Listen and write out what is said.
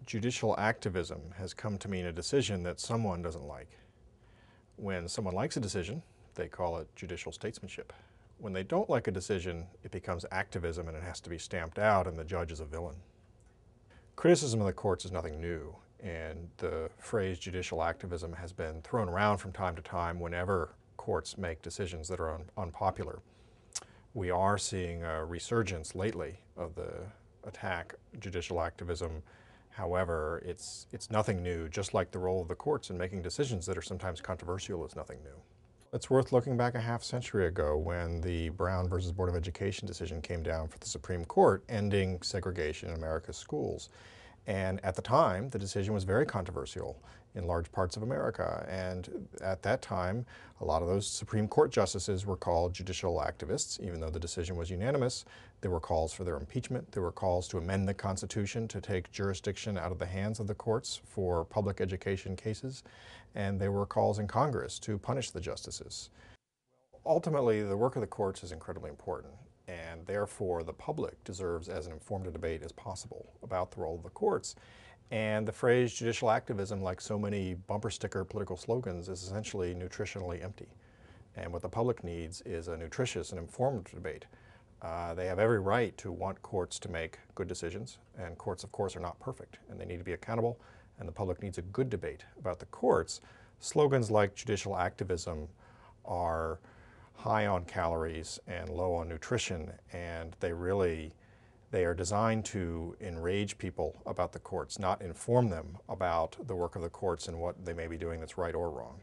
Judicial activism has come to mean a decision that someone doesn't like. When someone likes a decision, they call it judicial statesmanship. When they don't like a decision, it becomes activism and it has to be stamped out and the judge is a villain. Criticism of the courts is nothing new, and the phrase judicial activism has been thrown around from time to time whenever courts make decisions that are unpopular. We are seeing a resurgence lately of the attack judicial activism. However, it's nothing new, just like the role of the courts in making decisions that are sometimes controversial is nothing new. It's worth looking back a half century ago when the Brown versus Board of Education decision came down for the Supreme Court, ending segregation in America's schools. And at the time, the decision was very controversial in large parts of America. And at that time, a lot of those Supreme Court justices were called judicial activists. Even though the decision was unanimous, there were calls for their impeachment. There were calls to amend the Constitution to take jurisdiction out of the hands of the courts for public education cases. And there were calls in Congress to punish the justices. Ultimately, the work of the courts is incredibly important, and therefore the public deserves as informed a debate as possible about the role of the courts. And the phrase judicial activism, like so many bumper sticker political slogans, is essentially nutritionally empty. And what the public needs is a nutritious and informed debate. They have every right to want courts to make good decisions, and courts, of course, are not perfect, and they need to be accountable, and the public needs a good debate about the courts. Slogans like judicial activism are high on calories and low on nutrition, and they are designed to enrage people about the courts, not inform them about the work of the courts and what they may be doing that's right or wrong.